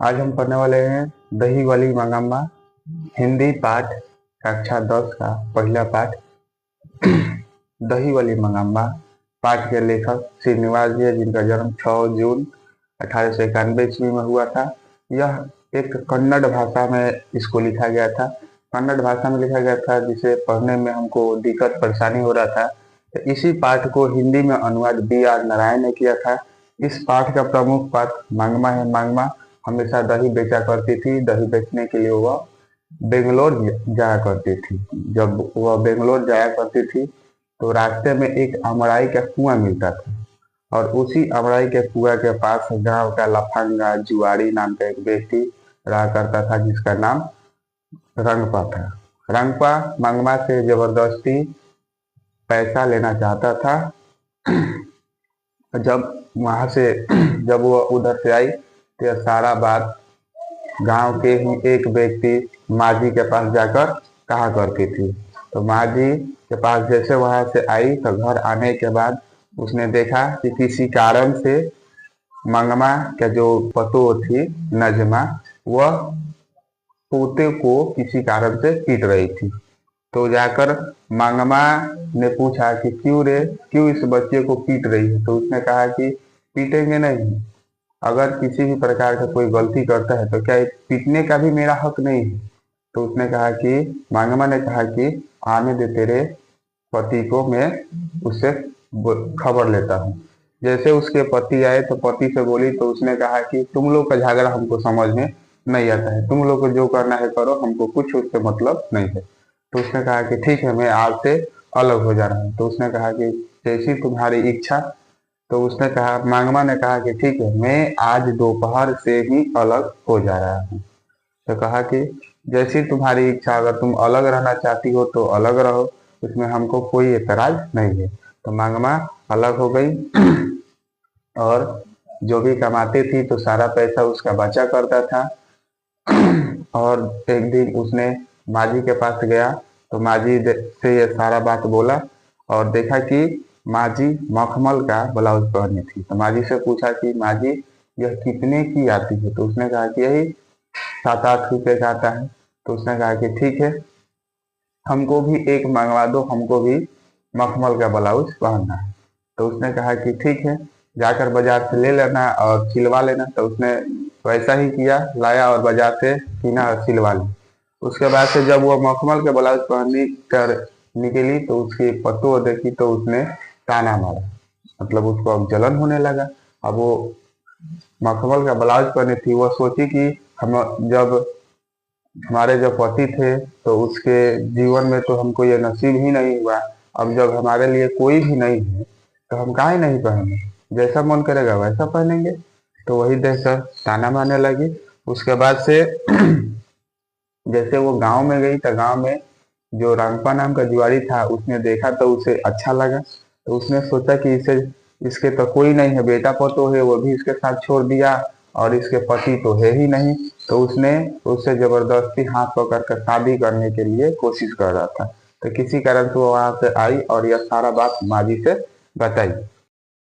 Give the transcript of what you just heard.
आज हम पढ़ने वाले हैं दही वाली मंगम्मा हिंदी पाठ कक्षा 10 का पहला पाठ। दही वाली मंगम्मा पाठ के लेखक श्रीनिवास जी है, जिनका जन्म 6 जून 1891 ईस्वी में हुआ था। यह एक कन्नड़ भाषा में इसको लिखा गया था। कन्नड़ भाषा में लिखा गया था, जिसे पढ़ने में हमको दिक्कत परेशानी हो रहा था। तो इसी पाठ को हिंदी में अनुवाद B.R. नारायण ने किया था। इस पाठ का प्रमुख पात्र मंगमा है। मंगमा हमेशा दही बेचा करती थी। दही बेचने के लिए वह बेंगलोर जाया करती थी। जब वह बेंगलोर जाया करती थी तो रास्ते में एक अमराई का कुआं मिलता था, और उसी अमराई के कुआं के पास गांव का लफंगा जुआरी नाम का एक व्यक्ति रहा करता था, जिसका नाम रंगपा था। रंगपा मंगमा से जबरदस्ती पैसा लेना चाहता था। जब वह उधर से आई तो यह सारा बात गांव के ही एक व्यक्ति माँ जी के पास जाकर कहा करती थी। तो माँ जी के पास जैसे वहां से आई तो घर आने के बाद उसने देखा कि किसी कारण से मंगमा का जो पतो थी नजमा, वह पोते को किसी कारण से पीट रही थी। तो जाकर मंगमा ने पूछा कि क्यों इस बच्चे को पीट रही है। तो उसने कहा कि पीटेंगे नहीं, अगर किसी भी प्रकार का कोई गलती करता है तो क्या पीटने का भी मेरा हक नहीं है। तो उसने कहा कि मंगमा ने कहा कि आने दे तेरे पति को, मैं उससे खबर लेता हूँ। जैसे उसके पति आए तो पति से बोली, तो उसने कहा कि तुम लोग का झगड़ा हमको समझ में नहीं आता है, तुम लोग को जो करना है करो, हमको कुछ उससे मतलब नहीं है। तो उसने कहा कि ठीक है, मैं आज से अलग हो जा रहा हूँ। तो उसने कहा कि जैसी तुम्हारी इच्छा। तो उसने कहा, मंगमा ने कहा कि ठीक है, मैं आज दोपहर से ही अलग हो जा रहा हूँ। तो कहा कि जैसी तुम्हारी इच्छा, अगर तुम अलग रहना चाहती हो तो अलग रहो, इसमें हमको कोई एतराज नहीं है। तो मंगमा अलग हो गई और जो भी कमाती थी तो सारा पैसा उसका बचा करता था। और एक दिन उसने माँ जी के पास गया तो माँ जी से ये सारा बात बोला और देखा कि माँ जी मखमल का ब्लाउज पहनी थी। तो माँ जी से पूछा कि माँ जी, यह कितने की आती है। तो उसने कहा कि यही 7-8 रुपए का आता है। तो उसने कहा कि ठीक है, हमको भी एक मंगवा दो, हमको भी मखमल का ब्लाउज पहनना है। तो उसने कहा कि ठीक है, जाकर बाजार से ले लेना और सिलवा लेना। तो उसने वैसा ही किया, लाया और बाजार से सीना और सिलवा ली। उसके बाद से जब वो मखमल के ब्लाउज पहननी कर निकली तो उसकी पत्तों देखी तो उसने ताना मारा, मतलब उसको अब जलन होने लगा। अब वो मखमल का ब्लाउज पहनी थी, वो सोची कि हम जब हमारे जो पति थे तो उसके जीवन में तो हमको ये नसीब ही नहीं हुआ। अब जब हमारे लिए कोई भी नहीं है तो हम काहे नहीं पहने, जैसा मन करेगा वैसा पहनेंगे। तो वही देखकर ताना मारने लगी। उसके बाद से जैसे वो गांव में गई तो गांव में जो रंगपा नाम का जुआरी था, उसने देखा तो उसे अच्छा लगा। तो उसने सोचा कि इसके तो कोई नहीं है, बेटा पतो है, वो भी इसके साथ छोड़ दिया और इसके पति तो है ही नहीं। तो उसने उससे जबरदस्ती हाथ पकड़ कर शादी करने के लिए कोशिश कर रहा था। तो किसी कारण से वो वहां से आई और यह सारा बात माँ जी से बताई।